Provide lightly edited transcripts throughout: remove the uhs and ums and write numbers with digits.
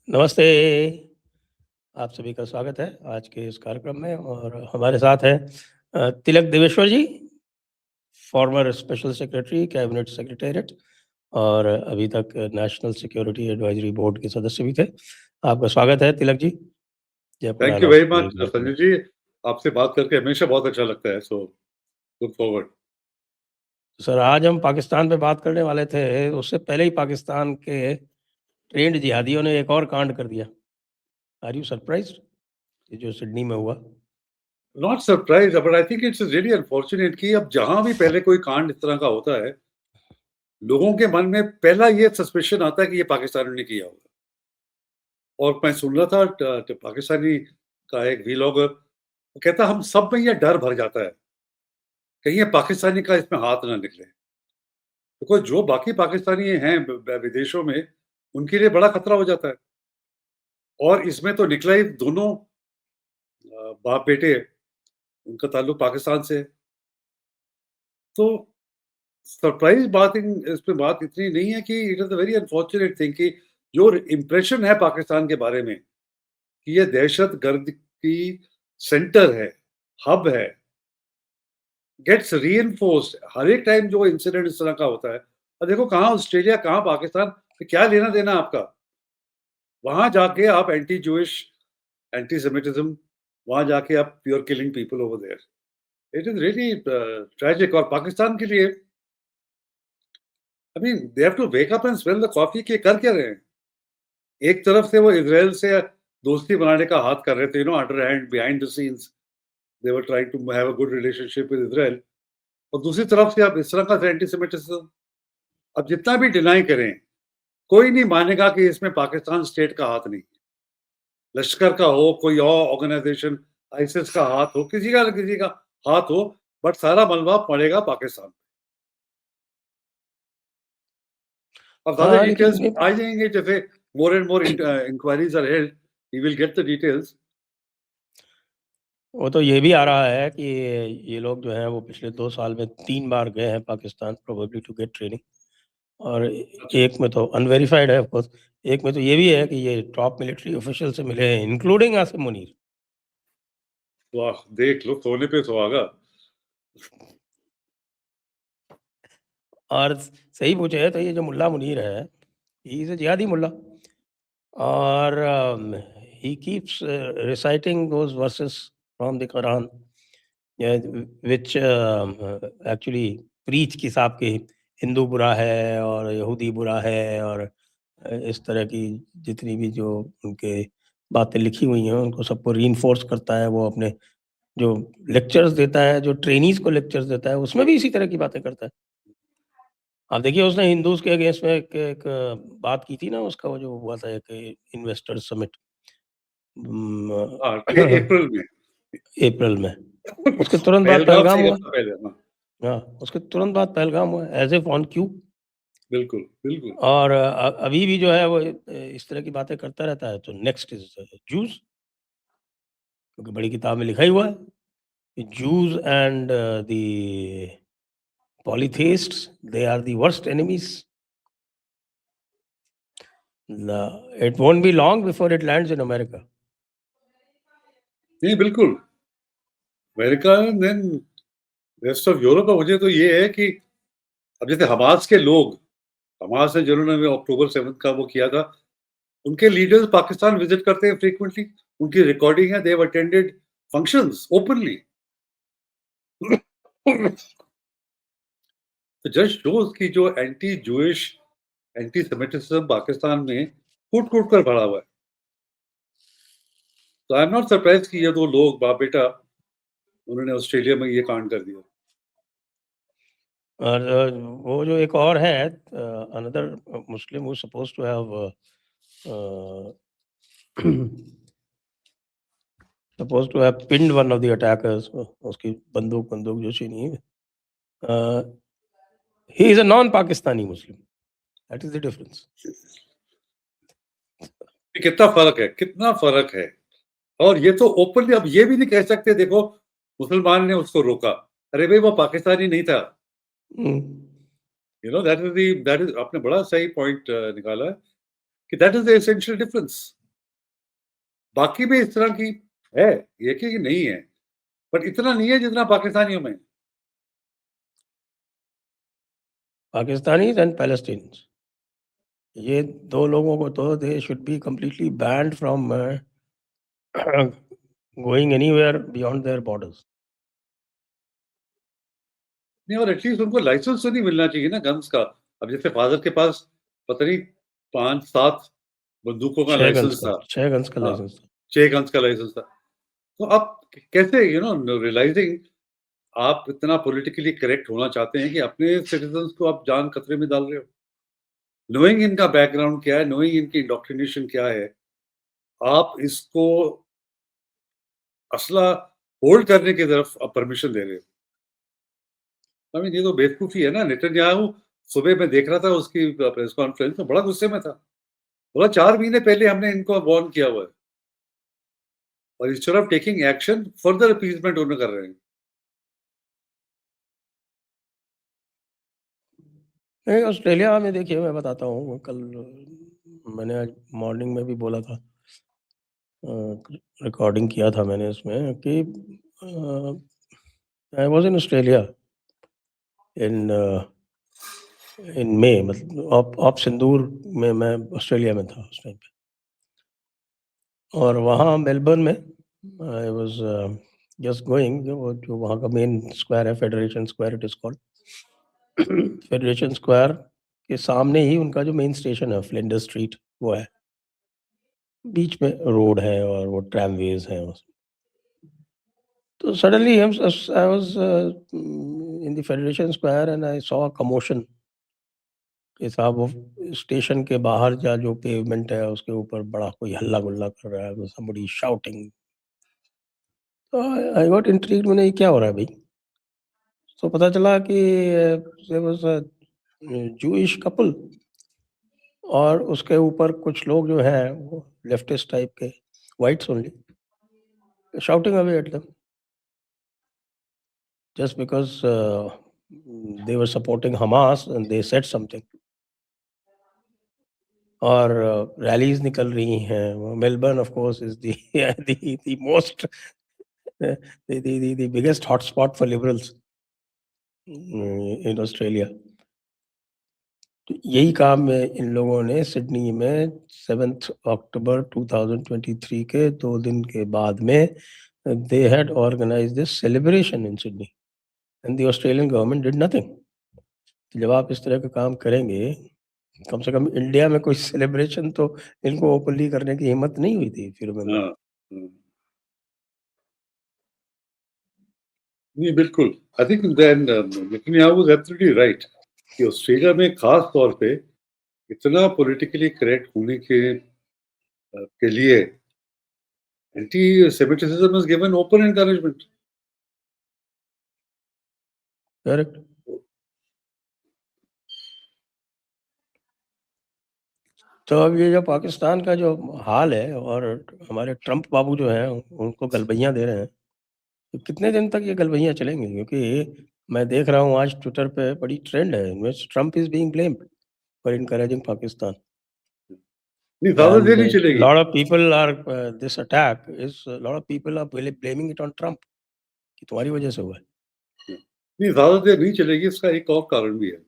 नमस्ते, आप सभी का स्वागत है आज के इस कार्यक्रम में और हमारे साथ हैं Tilak Deveshwar ji, former special secretary, cabinet secretariat और अभी तक नेशनल सिक्योरिटी एडवाइजरी बोर्ड के सदस्य भी थे। आपका स्वागत है तिलक जी, जयपुर थैंक यू आला वेरी स्कूल मच जयपुर में। संजय जी। आपसे बात करके हमेशा बहुत अच्छा लगता है, सो लुक फॉरवर्ड। सर, आज हम पाकिस्तान पे बात करने वाले थे, उससे पहले ही पाकिस्तान के ट्रेंड जिहादियों ने एक और कांड कर दिया। Are you surprised? ये जो सिडनी में हुआ। Not surprise, but I think it's really unfortunate कि अब जहां भी पहले कोई कांड इस तरह का होता है, लोगों के मन में पहला ये सस्पेशन आता है कि ये पाकिस्तानियों ने किया होगा। और मैं सुन रहा था पाकिस्तानी का एक व्लॉगर, वो कहता हम सब में ये डर भर जाता है कहीं ये पाकिस्तानी का इसमें हाथ ना निकले। देखो, जो बाकी पाकिस्तानी हैं विदेशों में, उनके लिए बड़ा खतरा हो जाता है। और इसमें तो निकला ही दोनों बाप बेटे, उनका ताल्लुक पाकिस्तान से है। तो सरप्राइज बात इसमें बात इतनी नहीं है कि it is a very unfortunate thing कि जो इंप्रेशन है पाकिस्तान के बारे में कि ये दहशत गर्द की सेंटर है, हब है, गेट्स रीइंफोर्स्ड हर एक टाइम जो इंसिडेंट इस तरह का होता है। और देखो, कहाँ ऑस्ट्रेलिया, कहाँ पाकिस्तान, क्या लेना देना आपका। वहां जाके आप एंटी जूइश, एंटी सेमिटिज्म, वहां जाके आप pure killing people over there. It is really tragic. और पाकिस्तान के लिए, I mean, they have to wake up and smell the coffee कि कर क्या रहे हैं। एक तरफ से वो इजराइल से दोस्ती बनाने का हाथ कर रहे थे, under hand, behind the scenes they were trying to have a good relationship with Israel. और दूसरी तरफ से आप इस तरह का एंटीसेमिटिज्म, अब जितना भी डिनाई करें, कोई नहीं मानेगा कि इसमें पाकिस्तान स्टेट का हाथ नहीं। लश्कर का हो, कोई और ऑर्गेनाइजेशन, आईसिस का हाथ हो, किसी का न किसी का हाथ हो, बट सारा मलबा पड़ेगा पाकिस्तान। अब ज्यादा हाँ, डिटेल्स लेकिन आ जाएंगे, जैसे more and more inquiries are held, we will get the details. वो तो ये भी आ रहा है कि ये लोग जो हैं वो पिछले 2 साल में 3 बार गए हैं Pakistan, probably to get training. और अच्छा, एक में तो अनवेरिफाइड है ऑफ कोर्स, एक में तो ये भी है कि ये टॉप मिलिट्री ऑफिशियल से मिले हैं, इंक्लूडिंग आसिम मुनीर। वाह, देख लो, सोने पे सुहागा। और सही पूछे है तो ये जो मुल्ला मुनीर है, ही इज़ अ जिहादी मुल्ला और he keeps reciting those versus from the Quran, which actually preach की साहब की हिंदू बुरा है और यहूदी बुरा है और इस तरह की जितनी भी जो उनके बातें लिखी हुई हैं उनको सबको रीइंफोर्स करता है। वो अपने जो लेक्चर्स देता है, जो ट्रेनीज को लेक्चर्स देता है, उसमें भी इसी तरह की बातें करता है। आप देखिए, उसने हिंदूज के अगेंस्ट में एक बात की थी ना, उसका वो जो हुआ था एक इन्वेस्टर समिट हाँ, अप्रैल में। अप्रैल में। उसके तुरंत बाद पहलगाम से पहलगाम एक हुआ। हफ्ता पहले। हाँ, हाँ, उसके तुरंत बाद पहलगाम हुआ, एज़ इफ ऑन क्यू। बिल्कुल बिल्कुल। और अभी भी जो है वो इस तरह की बातें करता रहता है। तो नेक्स्ट इज़ जूस, क्योंकि बड़ी किताब में लिखा ही हुआ है कि Jews and the polytheists, they are the worst enemies. It won't be long before it lands in America. नहीं, बिल्कुल। America, then rest of Europe. मुझे तो ये है कि अब जैसे हमास के लोग, हमास ने जिन्होंने अक्टूबर 7 का वो किया था, उनके लीडर्स पाकिस्तान विजिट करते हैं फ्रीक्वेंटली। उनकी रिकॉर्डिंग है, they have attended functions openly. तो जस्ट शोज की जो anti Jewish, anti Semitism Pakistan में कूट कूट कर भरा हुआ है। तो आई एम नॉट सरप्राइज कि ये दो लोग, बाप बेटा, उन्होंने ऑस्ट्रेलिया में ये कांड कर दिया। और वो जो एक और है, another Muslim who supposed to have supposed to have pinned one of the attackers, उसकी बंदूक जो छीनी है, he is a non-Pakistani Muslim. That is the difference. कितना फर्क है, कितना फर्क है। और ये तो ओपनली, अब ये भी नहीं कह सकते, देखो मुसलमान ने उसको रोका, अरे भाई वो पाकिस्तानी नहीं था। दैट इज आपने बड़ा सही पॉइंट निकाला है कि that is the essential difference. बाकी में इस तरह की है, ये कि नहीं है, बट इतना नहीं है जितना पाकिस्तानियों में। पाकिस्तानीज़ एंड पैलेस्टीनियंस, ये 2 लोगों को तो they should be completely banned from going anywhere beyond their borders. नहीं, और एटलीस्ट उनको लाइसेंस तो नहीं मिलना चाहिए ना गन्स का। अब जैसे फादर के पास पता नहीं 5-7 बंदूकों का 6 गन्स लाइसेंस का था। 6 गन्स का हाँ, लाइसेंस था। 6 गन्स का लाइसेंस था। तो अब कैसे रियलाइजिंग आप इतना पॉलिटिकली करेक्ट होना चाहते हैं कि अपने सिटीजन्स को आप जान खतरे में डाल रहे हो। नोइंग इनका बैकग्राउंड क्या है, नोइंग इनकी इंडोक्ट्रिनेशन क्या है, आप इसको असला होल्ड करने की तरफ आप परमिशन दे रहे हो। आई मीन ये तो बेवकूफ़ी है ना। नेतन्याहू सुबह मैं देख रहा था उसकी प्रेस कॉन्फ्रेंस में, बड़ा गुस्से में था। बोला 4 महीने पहले हमने इनको वार्न किया हुआ है और instead of taking action further appeasement उन्हें कर रहे हैं। नहीं, ऑस्ट्रेलिया में देखिए मैं बताता हूँ, कल मैंने आज मॉर्निंग में भी बोला था, रिकॉर्डिंग किया था मैंने इसमें कि आई वाज़ इन ऑस्ट्रेलिया इन इन मई, मतलब ऑफ सिंदूर में मैं ऑस्ट्रेलिया में था उस टाइम पे। और वहाँ मेलबर्न में आई वाज़ जस्ट गोइंग, जो वहाँ का मेन स्क्वायर है, federation square it is called. Federation square के सामने ही उनका जो मेन स्टेशन है, फ्लिंडर स्ट्रीट, वो है। बीच में रोड है और वो ट्रैमवेज़ हैं उस। तो suddenly I was in the federation square and I saw a commotion कि साहब वो स्टेशन के बाहर जो पेवमेंट है उसके ऊपर बड़ा कोई हल्ला-गुल्ला कर रहा है, समबडी शाउटिंग। तो आई गॉट इंट्रिग्ड, मैंने ये क्या हो रहा है भई? तो पता चला कि there was a Jewish couple और उसके ऊपर कुछ लोग जो हैं वो लेफ्टिस्ट टाइप के, whites only, shouting away at them just because they were supporting Hamas and they said something. और रैलीज निकल रही हैं। Melbourne of course is the the most the biggest hotspot for liberals in Australia. तो यही काम इन लोगों ने Sydney में 7 अक्टूबर 2023 के 2 दिन के बाद में they had organised this celebration in Sydney and the Australian government did nothing. जब आप इस तरह का काम करेंगे, कम से कम इंडिया में कोई सेलिब्रेशन तो इनको ओपनली करने की हिम्मत नहीं हुई थी फिर में। हाँ, हुँ। नहीं, बिल्कुल। I think then Netanyahu was absolutely right कि ऑस्ट्रेलिया में ख़ास तौर पे इतना पॉलिटिकली करेक्ट होने के लिए antisemitism is given open encouragement. Correct. तो अब ये जो पाकिस्तान का जो हाल है और हमारे ट्रंप बाबू जो हैं उनको गलबैयाँ दे रहे हैं, तो कितने दिन तक ये गलबैयाँ चलेंगी? क्योंकि मैं देख रहा हूँ आज ट्विटर पे बड़ी ट्रेंड है in which Trump is being blamed for encouraging Pakistan नहीं, ज़्यादा देर एंड नहीं चलेगी। Lot of people are this attack is lot of people are blaming it on Trump कि तुम्हारी वजह से हुआ है। नहीं, ज़्यादा देर नहीं चलेगी, इसका एक और कारण भी है।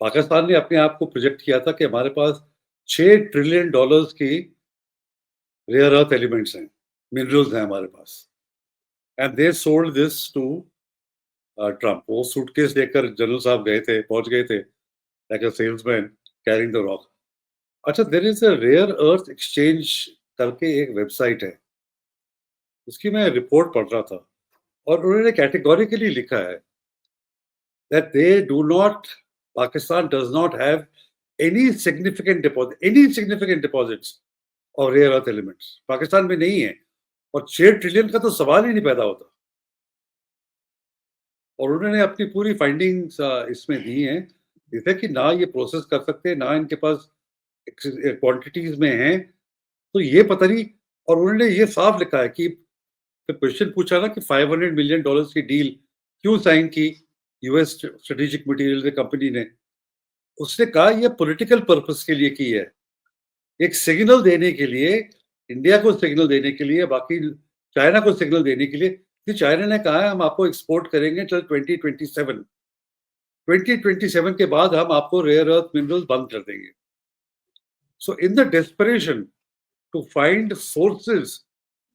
पाकिस्तान ने अपने आप को प्रोजेक्ट किया था कि हमारे पास $6 ट्रिलियन की रेयर अर्थ एलिमेंट्स हैं, मिनरल्स हैं हमारे पास। And they sold this to Trump. वो सूटकेस लेकर जनरल साहब गए थे, पहुँच गए थे like a salesman carrying the rock. अच्छा, there is a rare earth exchange करके एक वेबसाइट है, उसकी मैं रिपोर्ट पढ़ रहा था और उन्होंने कैटेगोरिकली लिखा है that they do not, Pakistan does not have any significant deposits of rare earth elements. Pakistan में नहीं है और 6 ट्रिलियन का तो सवाल ही नहीं पैदा होता। और उन्होंने अपनी पूरी फाइंडिंग्स इसमें दी हैं, जैसे कि ना ये प्रोसेस कर सकते, ना इनके पास क्वांटिटीज में हैं, तो ये पता नहीं। और उन्होंने ये साफ लिखा है कि क्वेश्चन पूछा ना कि $500 मिलियन की डील क्यों साइन की यूएस स्ट्रेटेजिक मटेरियल कंपनी ने। उसने कहा ये पॉलिटिकल पर्पस के लिए की है, एक सिग्नल देने के लिए इंडिया को सिग्नल देने के लिए, बाकी चाइना को सिग्नल देने के लिए कि चाइना ने कहा है हम आपको एक्सपोर्ट करेंगे टिल 2027। 2027 के बाद हम आपको रेयर अर्थ मिनरल्स बंद कर देंगे। So in the desperation to find sources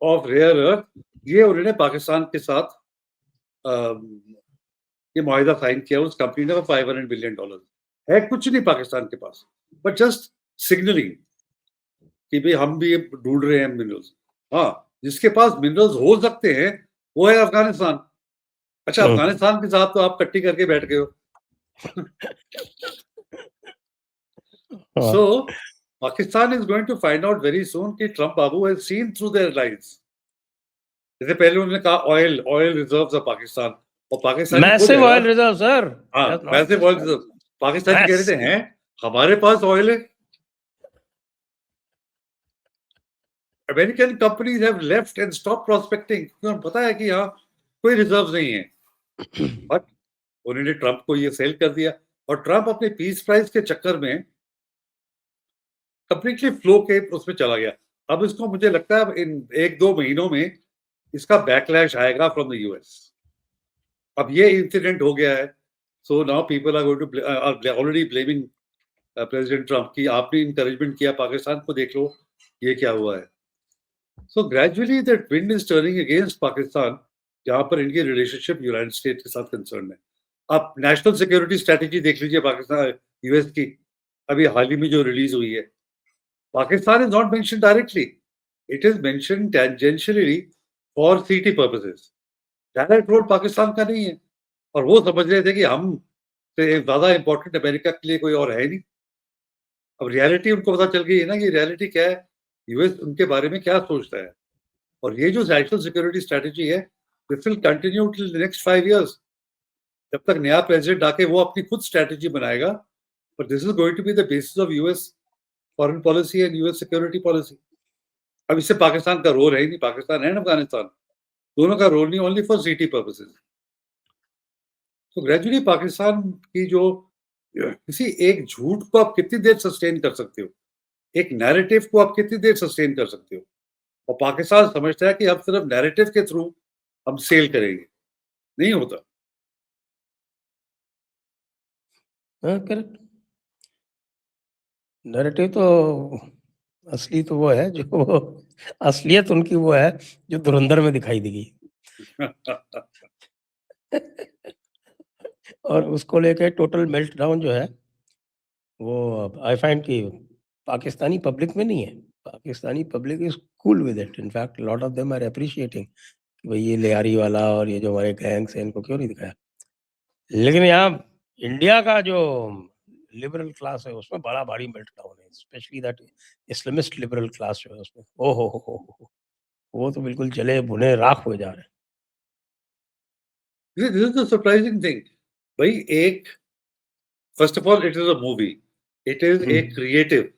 of rare earth, ये उन्होंने पाकिस्तान के साथ ये मुआहिदा साइन किया उस कंपनी ने $500 बिलियन। है कुछ नहीं पाकिस्तान के पास, बट जस्ट सिग्नलिंग कि भाई हम भी ढूंढ रहे हैं मिनरल्स। हाँ, जिसके पास मिनरल्स हो सकते हैं वो है अफगानिस्तान। अच्छा, अफगानिस्तान के साथ तो आप कट्टी करके बैठ गए हो। So Pakistan is going to find out very soon कि Trump Babu has seen through their lies। जैसे पहले उन्होंने कहा ऑयल रिजर्व्स ऑफ पाकिस्तान, और Pakistan massive oil reserve sir. हाँ, मैसिव ऑयल रिजर्व। पाकिस्तान कह रहे थे हैं हमारे पास ऑयल है। American companies have left and stop prospecting, क्योंकि पता है कि यहाँ कोई रिजर्व्स नहीं है। बट उन्होंने ट्रम्प को ये सेल कर दिया, और ट्रम्प अपने पीस प्राइस के चक्कर में कंप्लीटली फ्लो के उसमें चला गया। अब इसको मुझे लगता है इन 1-2 महीनों में इसका बैकलैश आएगा फ्रॉम द यूएस। अब ये इंसिडेंट हो गया है, so now people are going to already blaming President Trump कि आपने इंकरेजमेंट किया पाकिस्तान को, देख लो ये क्या हुआ है। So gradually that wind is turning against Pakistan, जहां पर इनकी रिलेशनशिप यूनाइटेड स्टेट्स के साथ कंसर्न है। आप नेशनल सिक्योरिटी स्ट्रेटेजी देख लीजिए पाकिस्तान यूएस की, अभी हाल ही में जो रिलीज हुई है। Pakistan is not mentioned directly. It is mentioned tangentially for CT purposes. Direct role Pakistan का नहीं है, और वो समझ रहे थे कि हम से ज्यादा इंपॉर्टेंट अमेरिका के लिए कोई और है नहीं। अब रियलिटी उनको पता चल गई है ना कि रियलिटी क्या है, यूएस उनके बारे में क्या सोचता है। और ये जो नेशनल सिक्योरिटी स्ट्रेटेजी है, this will continue till the next 5 years, जब तक नया प्रेसिडेंट आके वो अपनी खुद स्ट्रेटेजी बनाएगा। But this is going to be the basis of US foreign policy and US security policy. अब इससे पाकिस्तान का रोल है ही नहीं, पाकिस्तान एंड अफगानिस्तान दोनों का रोल नहीं, ओनली फॉर सीटी पर्पसेस। तो ग्रेजुअली पाकिस्तान की जो किसी एक झूठ को आप कितनी देर सस्टेन कर सकते हो, एक नैरेटिव को आप कितनी देर सस्टेन कर सकते हो, और पाकिस्तान समझता है कि अब सिर्फ नैरेटिव के थ्रू हम सेल करेंगे, नहीं होता। करेक्ट। नैरेटिव तो असली तो वो है जो असलियत उनकी वो है जो धुरंधर में दिखाई देगी। और उसको लेके टोटल मेल्ट डाउन जो है वो आई फाइंड कि पाकिस्तानी पब्लिक में नहीं है। Pakistani public is cool with it. In fact lot of them are appreciating कि भाई ये लियारी वाला और ये जो हमारे गैंग्स हैं इनको क्यों नहीं दिखाया। लेकिन यहाँ इंडिया का जो लिबरल क्लास है उसमें बड़ा भारी मेल्ट डाउन है, specially that Islamist liberal class जो है उसमें ओ हो वो तो बिल्कुल जले भुने राख हो जा रहे हैं। This is the surprising thing. भाई एक first of all it is a movie, it is a creative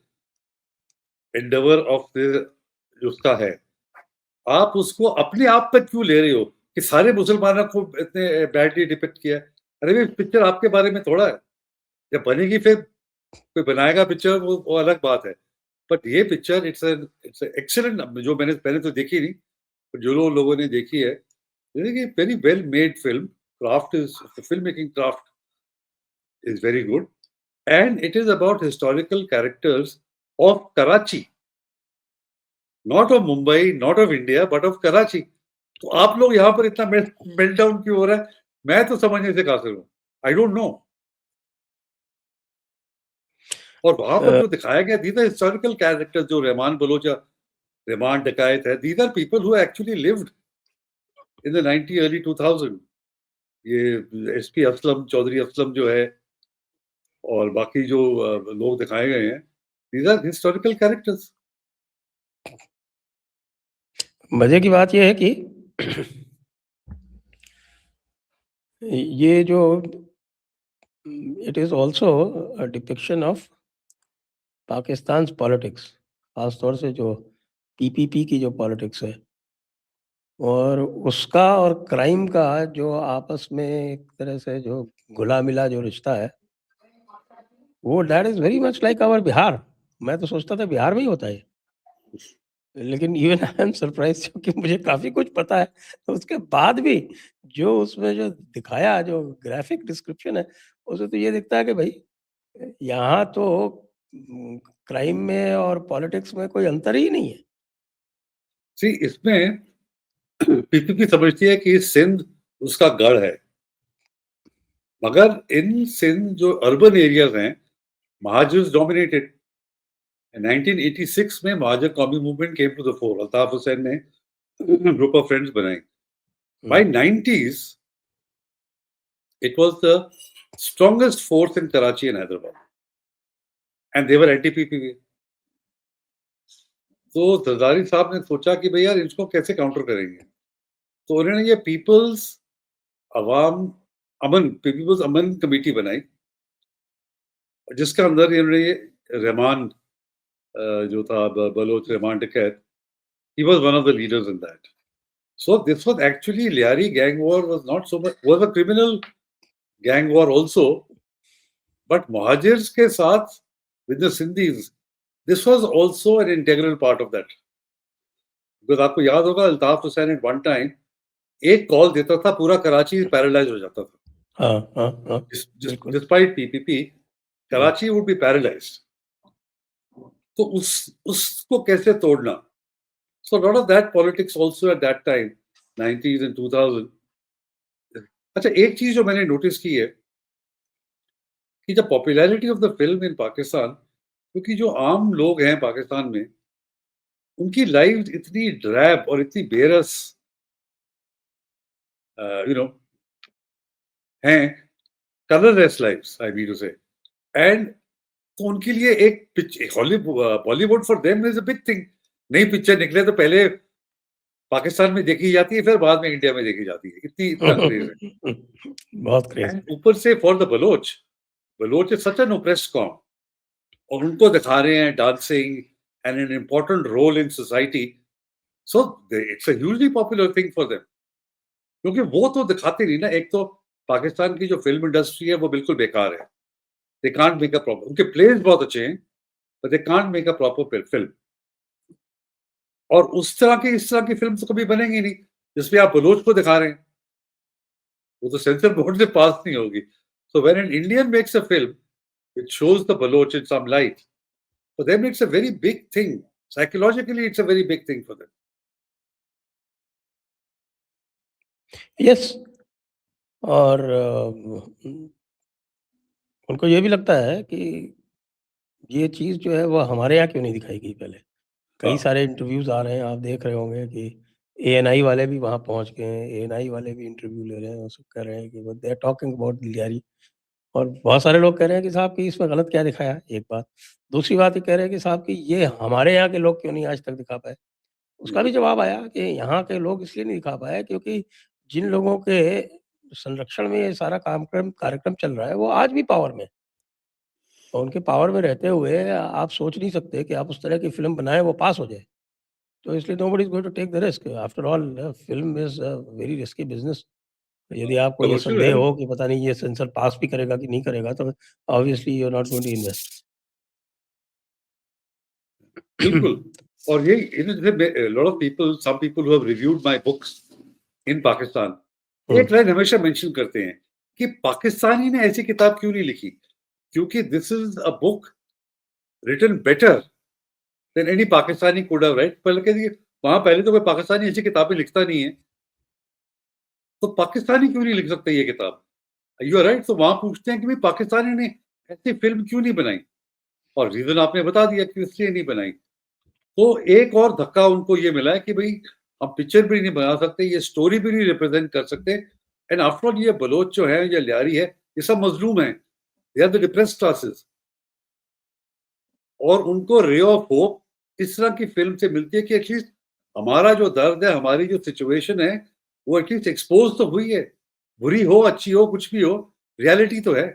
Endeavour of जो उसका है। आप उसको अपने आप तक क्यों ले रहे हो कि सारे मुसलमानों को इतने बैडली डिपिक्ट किया? अरे भाई पिक्चर आपके बारे में थोड़ा है, जब बनेगी फिर कोई बनाएगा पिक्चर वो अलग बात है। बट ये पिक्चर इट्स एक्सीलेंट, जो मैंने तो देखी नहीं, जो लोगों ने देखी है, very well made film. Craft is film making craft is very good, and it is about historical characters of Karachi, not of Mumbai, not of India, but of Karachi। तो आप लोग यहाँ पर इतना मेल्ट डाउन क्यों हो रहा है, मैं तो समझने से कासिर हूँ, आई डोंट नो। और वहां पर जो दिखाया गया, these are historical characters, जो रहमान बलोचा, रहमान डकायत है, these are people who actually lived in the 90 early 2000। ये एसपी असलम, चौधरी असलम जो है, और बाकी जो लोग दिखाए गए हैं, these are historical characters। मजे की बात यह है कि ये जो it is also a depiction of Pakistan politics, खासतौर से जो पीपीपी की जो पॉलिटिक्स है और उसका और क्राइम का जो आपस में एक तरह से जो घुला मिला जो रिश्ता है, वो that is very much like our Bihar. मैं तो सोचता था बिहार में ही होता है, लेकिन इवन आई एम सरप्राइज़्ड क्योंकि मुझे काफ़ी कुछ पता है, तो उसके बाद भी जो उसमें जो दिखाया, जो ग्राफ़िक डिस्क्रिप्शन है, उसमें तो ये दिखता है कि भई यहाँ तो उम, क्राइम में और पॉलिटिक्स में कोई अंतर ही नहीं है। सी इसमें पीपीपी समझती है कि सिंध उसका गढ़ है, मगर इन सिंध जो अर्बन एरियाज़ हैं, महाजिर्स डोमिनेटेड। 1986 में Mohajir Qaumi movement came to the fore. Altaf Hussain ने ग्रुप ऑफ फ्रेंड्स बनाई। हुँ, By 90s, it was the strongest force in Karachi and Hyderabad, and they were anti-PPP. तो जरदारी साहब ने सोचा कि भई यार इसको कैसे काउंटर करेंगे? तो उन्होंने ये अवाम पीपल्स अमन कमेटी बनाई, जिसके अंदर इन्होंने ये रहमान जो था बलोच रहमान टिकैत, he was one of the leaders in that. So this was actually Liari gang war was not so much was a criminal gang war also, but Muhajirs के साथ with the Sindhis, this was also an integral part of that. Because आपको याद होगा Altaf Hussain at one time एक call देता था, पूरा Karachi paralyse हो जाता था। हाँ, हाँ, हाँ, बिल्कुल। Despite PPP, hmm, Karachi would be paralysed. तो उसको कैसे तोड़ना? So lot of that politics also at that time 90s and 2000। अच्छा, एक चीज जो मैंने नोटिस की है कि जब popularity of the film in Pakistan, क्योंकि जो आम लोग हैं पाकिस्तान में, उनकी लाइफ इतनी ड्रैब और इतनी बेरस यू नो हैं, colourless lifes I mean to say. And तो उनके लिए एक Bollywood for them is a big thing. नई पिक्चर निकले तो पहले पाकिस्तान में देखी जाती है, फिर बाद में इंडिया में देखी जाती है। इतना क्रेज है। बहुत क्रेज़ एंड है। ऊपर से for the Baloch, Baloch is such an oppressed कॉम, और उनको दिखा रहे हैं dancing and an important role in society. So it's a hugely popular thing for them, क्योंकि वो तो दिखाते नहीं ना। एक तो पाकिस्तान की जो फिल्म इंडस्ट्री है वो बिल्कुल बेकार है। They can't make a proper, उनके प्लेस बहुत अच्छे हैं, but they can't make a proper film. और इस तरह की फिल्म तो कभी बनेंगी नहीं जिसमें आप बलोच को दिखा रहे हैं। वो तो सेंसर बोर्ड से पास नहीं होगी। So when an Indian makes a film which shows the Baloch in some light, for them it's a very big thing. Psychologically, it's a very big thing for them. Yes और उनको ये भी लगता है कि ये चीज़ जो है वो हमारे यहाँ क्यों नहीं दिखाई गई पहले। कई हाँ, सारे इंटरव्यूज़ आ रहे हैं, आप देख रहे होंगे कि एएनआई वाले भी वहाँ पहुँच गए हैं, एएनआई वाले भी इंटरव्यू ले रहे हैं और सब कह रहे हैं कि वो they are talking about Lyari और बहुत सारे लोग कह रहे हैं कि साहब कि इसमें गलत क्या दिखाया है, एक बात। दूसरी बात ये कह रहे हैं कि साहब कि ये हमारे यहाँ के लोग क्यों नहीं आज तक दिखा पाए। उसका भी जी, जवाब आया कि यहाँ के लोग इसलिए नहीं दिखा पाए क्योंकि जिन लोगों के संरक्षण में ये सारा कार्यक्रम कार्यक्रम चल रहा है, वो आज भी पावर में है। और उनके पावर में रहते हुए आप सोच नहीं सकते कि आप उस तरह की फ़िल्म बनाएँ, वो पास हो जाए। तो इसलिए nobody is going to take the risk. After all film is a very risky business. यदि आपको ये कमर्शियल है संदेह ना, हो कि पता नहीं ये सेंसर पास भी करेगा कि नहीं करेगा, तो obviously you are not going to invest. बिल्कुल। और ये lot of people, some people who have reviewed my books in Pakistan, hmm, एक लाइन हमेशा मेंशन करते हैं कि पाकिस्तानी ने ऐसी किताब क्यों नहीं लिखी? क्योंकि this is a book written better than any Pakistani could have write. पहले कह दिए, वहां पहले तो कोई पाकिस्तानी ऐसी किताबें लिखता नहीं है, तो पाकिस्तानी क्यों नहीं लिख सकते ये किताब? You are right. तो वहां पूछते हैं कि भाई पाकिस्तानी ने ऐसी फिल्म क्यों नहीं बनाई, और रीजन आपने बता दिया कि इसलिए नहीं बनाई। तो एक और धक्का उनको ये मिला है कि भाई हम पिक्चर भी नहीं बना सकते, ये स्टोरी भी नहीं रिप्रेजेंट कर सकते। एंड आफ्टर ऑल ये बलोच जो है या लियारी है, ये सब मजलूम है, they are the depressed classes, और उनको रे ऑफ होप इस तरह की फिल्म से मिलती है कि एटलीस्ट हमारा जो दर्द है, हमारी जो सिचुएशन है, वो एटलीस्ट एक्सपोज तो हुई है। बुरी हो, अच्छी हो, कुछ भी हो, रियलिटी तो है।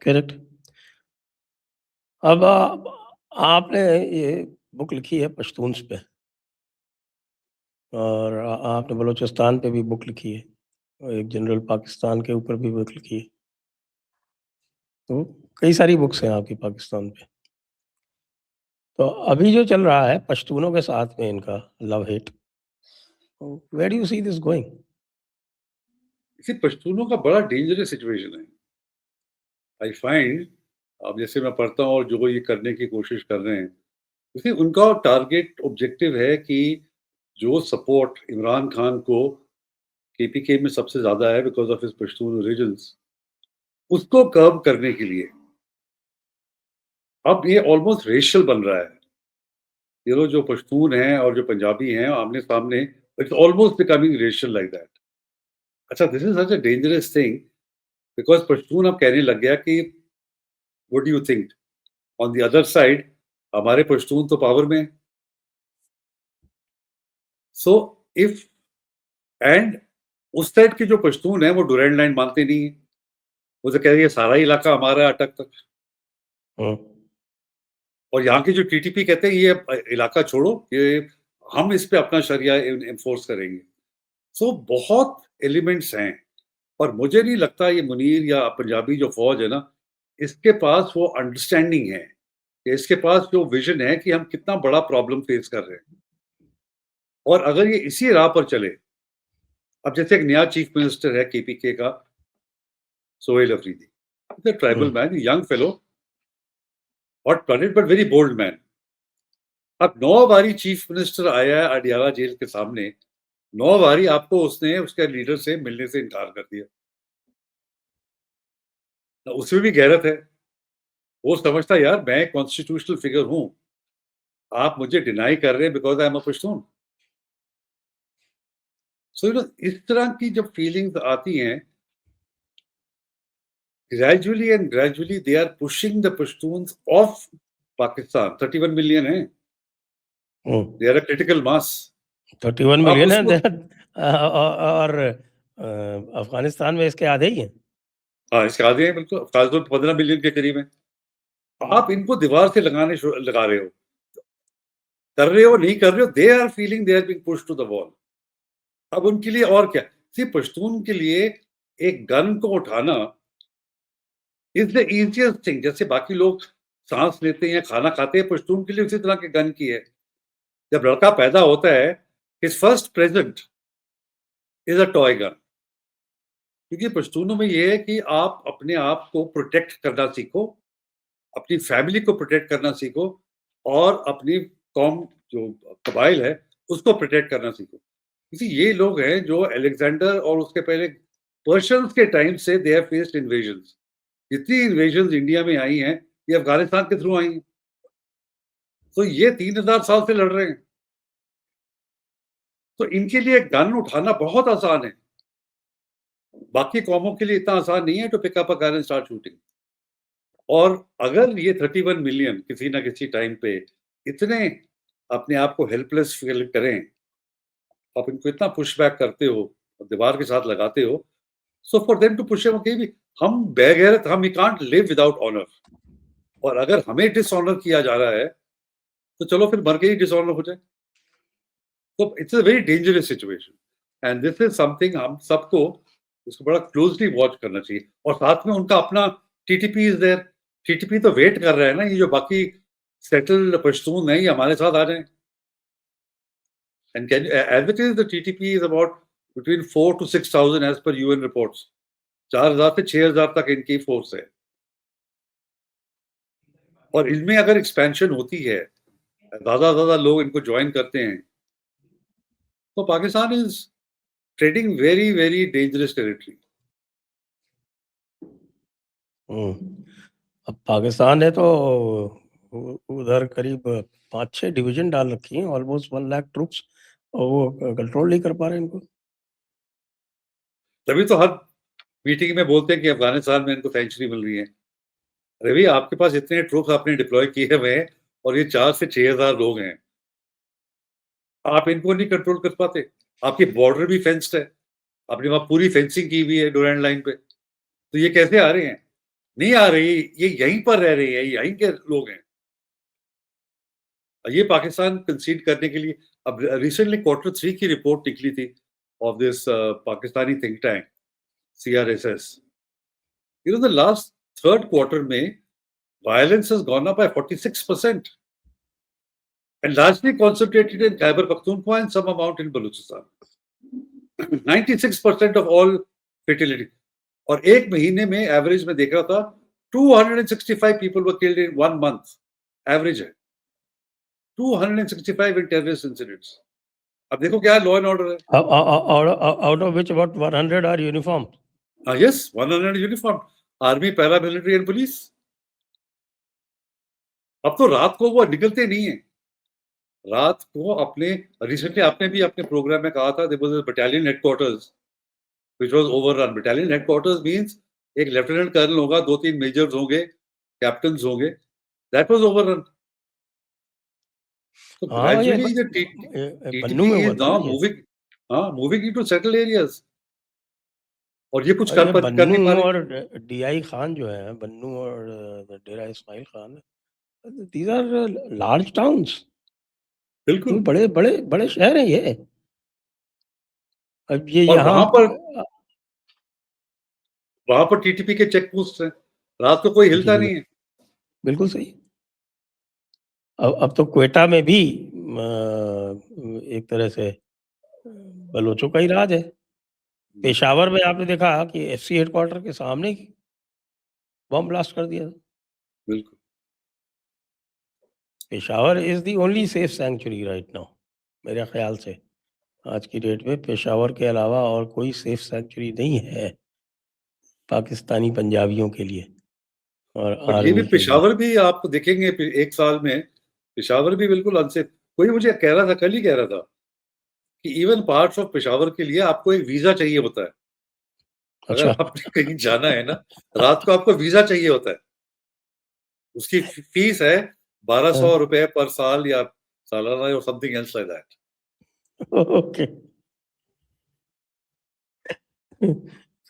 करेक्ट। अब आपने ये बुक लिखी है पश्तून्स पे और आपने बलूचिस्तान पे भी बुक लिखी है और एक जनरल पाकिस्तान के ऊपर भी बुक लिखी है। कई सारी बुक्स हैं आपकी पाकिस्तान पे। तो अभी जो चल रहा है पश्तूनों के साथ में इनका love hate, where do you see this going? इसी पश्तूनों का बड़ा डेंजरस सिचुएशन है। आई फाइंड, अब जैसे मैं पढ़ता हूँ और जो ये करने की कोशिश कर रहे हैं, देखिए उनका टारगेट ऑब्जेक्टिव है कि जो सपोर्ट इमरान खान को केपीके में सबसे ज़्यादा है because of his Pashtun origins, उसको कर्ब करने के लिए। अब ये ऑलमोस्ट रेशियल बन रहा है। ये लोग जो पश्तून हैं और जो पंजाबी हैं आमने-सामने, it's almost becoming racial like that. अच्छा, this is such a dangerous thing because Pashtun अब कहने लग गया कि what do you think? On the other side हमारे पश्तून तो पावर में हैं। सो इफ एंड उस साइड के जो पश्तून हैं वो डुरैंड लाइन मानते नहीं हैं। वो तो कह रही है सारा ही इलाका हमारा है अटक तक। हुँ, और यहाँ के जो टीटीपी कहते हैं ये इलाका छोड़ो, ये हम इस पे अपना शरिया एनफोर्स करेंगे। सो बहुत एलिमेंट्स हैं और मुझे नहीं लगता ये मुनीर या पंजाबी जो फौज है ना, इसके पास वो अंडरस्टैंडिंग है, इसके पास जो विजन है कि हम कितना बड़ा प्रॉब्लम फेस कर रहे हैं। और अगर ये इसी राह पर चले, अब जैसे एक नया चीफ मिनिस्टर है केपीके का, Sohail Afridi, hmm, tribal man, young fellow, hot blooded but very bold man. अब 9 बारी चीफ मिनिस्टर आया है अडियाला जेल के सामने, 9 बारी आपको उसने उसके लीडर से मिलने से इनकार कर दिया। उसमें भी गैरत है। वो समझता है यार मैं कॉन्स्टिट्यूशनल फिगर हूँ, आप मुझे डिनाई कर रहे हैं because I am a Pashtun. So इस तरह की जब फीलिंग्स आती हैं, gradually they are pushing the Pashtuns of Pakistan. 31 million हैं, hmm. They are a critical mass. 31 आप मिलियन है उसको और अफ़गानिस्तान में इसके आधे ही हैं। हाँ, इसके आधे हैं बिल्कुल, अफ़गानिस्तान 15 मिलियन के करीब हैं। आप इनको दीवार से लगा रहे हो, कर रहे हो, नहीं कर रहे हो, they are feeling they are being pushed to the wall. अब उनके लिए और क्या? सी पश्तून के लिए एक गन को उठाना इज़ द ईज़िएस्ट थिंग। जैसे बाकी लोग साँस लेते हैं, खाना खाते हैं, पश्तून के लिए उसी तरह के गन की है। जब लड़का पैदा होता है, his first present is a toy gun. क्योंकि पश्तूनों में ये है कि आप अपने आप को प्रोटेक्ट करना सीखो, अपनी फैमिली को प्रोटेक्ट करना सीखो और अपनी कौम जो कबाइल है, उसको प्रोटेक्ट करना सीखो। क्योंकि ये लोग हैं जो अलेक्जेंडर और उसके पहले पर्शियंस के टाइम से दे हैव फेस्ड इन्वेजन्स। जितनी इन्वेजन्स इंडिया में आई हैं, ये अफ़गानिस्तान के थ्रू आई हैं। तो ये 3000 साल से लड़ रहे हैं। तो इनके लिए गन उठाना बहुत आसान है। बाकी कौमों के लिए इतना आसान नहीं है to pick up a gun and start shooting. और अगर ये 31 मिलियन किसी ना किसी टाइम पे इतने अपने आप को हेल्पलेस फील करें, आप इनको इतना पुश बैक करते हो, दीवार के साथ लगाते हो, so for them to push him okay भी हम बेगैरत, हम we can't live without honour. और अगर हमें डिसऑनर किया जा रहा है, तो चलो फिर मर के ही डिसऑनर हो जाए। तो it's a very dangerous situation and this is something हम सबको इसको बड़ा क्लोजली वॉच करना चाहिए। और साथ में उनका अपना टीटीपी इज देयर। टीटीपी तो वेट कर रहा है ना, ये जो बाकी सेटल्ड पश्तून है, ये हमारे साथ आ जाएं। And can as it is the TTP is about between 4 to 6,000 as per UN reports. 4,000 से 6,000 तक इनकी फोर्स है। और इनमें अगर एक्सपेंशन होती है, ज्यादा लोग इनको ज्वाइन करते हैं, तो Pakistan is treading very very dangerous territory. Hmm. अब पाकिस्तान ने तो उधर करीब 5-6 डिवीज़न डाल रखी हैं, ऑलमोस्ट 1 लाख ट्रूप्स, और वो कंट्रोल नहीं कर पा रहे हैं इनको। तभी तो हर मीटिंग में बोलते हैं कि अफगानिस्तान में इनको सेंचुरी मिल रही है। अरे भई आपके पास इतने ट्रूप्स आपने डिप्लॉय किए हुए हैं और ये 4 से 6,000 लोग हैं। आप इनको नहीं कंट्रोल कर पाते। आपकी बॉर्डर भी फेंस्ड है। आपने वहाँ पूरी फेंसिंग की हुई है डुरैंड लाइन पे। तो ये कैसे आ रहे हैं? नहीं आ रही, ये यहीं पर रह रहे हैं, यहीं के लोग हैं। ये पाकिस्तान कंसीड करने के लिए अब रिसेंटली Q3 की रिपोर्ट निकली थी of this Pakistani think tank CRSS. You know, the last third quarter में violence has gone up by 46% and largely concentrated in Khyber Pakhtunkhwa and some amount in Balochistan. 96% of all fatality. और एक महीने में average में देख रहा था 265 people were killed in 1 month. Average है 265 in terrorist incidents. अब देखो क्या लॉ एंड ऑर्डर है. Out of which about 100 are uniformed. Yes, 100 uniform, army, paramilitary and police. अब तो रात को वो निकलते नहीं है. रात को अपने रिसेंटली आपने भी अपने प्रोग्राम में कहा था there was a battalion headquarters which was overrun. Battalion headquarters means एक लेफ्टिनेंट कर्नल होगा, 2-3 मेजर्स होंगे, कैप्टन्स होंगे. That was overrun. So हाँ, ये gradually the बन्नू में TTP हुआ is था now ना ये. moving into settled areas. और ये कुछ और कर ये नहीं बन्नू पा रहे. और डीआई खान जो है, बन्नू और डेरा Ismail Khan, these are large towns. ये बिल्कुल. बड़े बड़े बड़े शहर हैं ये. अब ये और यहाँ वहां पर टीटीपी के चेक पोस्ट हैं. रात को कोई हिलता जी, नहीं है. बिल्कुल सही. अब तो क्वेटा में भी एक तरह से बलोचों का ही राज है. पेशावर में आपने देखा कि एफसी हेडक्वार्टर के सामने ही बम ब्लास्ट कर दिया. बिल्कुल. Peshawar is the only safe sanctuary right now. मेरे ख्याल से आज की डेट में पेशावर के अलावा और कोई सेफ सैंक्चुरी नहीं है पाकिस्तानी पंजाबियों के लिए और और ये भी आर्मी के लिए. पेशावर भी आप देखेंगे एक साल में पेशावर भी बिल्कुल अनसेफ. कोई मुझे कह रहा था, कल ही कह रहा था कि इवन पार्ट्स ऑफ पेशावर के लिए आपको एक वीजा चाहिए होता है. अगर अच्छा. आपने कहीं जाना है ना, रात को आपको वीजा चाहिए होता है. उसकी फीस है 1200 रुपए पर साल या सालाना और something else like that. Okay.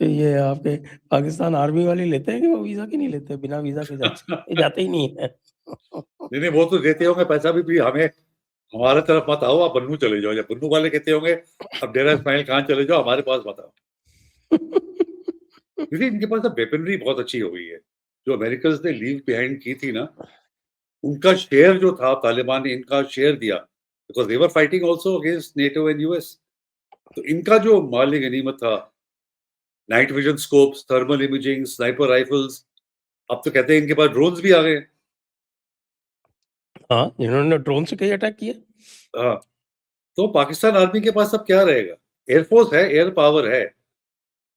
तो ये आपके पाकिस्तान आर्मी वाले लेते हैं कि वो वीजा की नहीं लेते? बिना वीजा के जाते ही नहीं है. नहीं, वो तो देते होंगे पैसा भी हमें हमारे तरफ मत आओ, आप बन्नू चले जाओ. या बन्नू वाले कहते होंगे अब डेरा इस्माइल खान चले जाओ, हमारे पास मत आओ. क्योंकि इनके पास अब वेपनरी बहुत अच्छी हो गई है. जो अमेरिकन ने लीव बिहाइंड की थी ना, उनका शेयर जो था तालिबान ने इनका शेयर दिया because they were fighting also against NATO and US. तो इनका जो माल गनीमत था, night vision scopes, thermal imaging, sniper rifles, अब तो कहते हैं इनके पास ड्रोन्स भी आ गए. हाँ, इन्होंने ड्रोन से कई अटैक किए. हाँ, तो पाकिस्तान आर्मी के पास अब क्या रहेगा? एयरफोर्स है, एयर पावर है,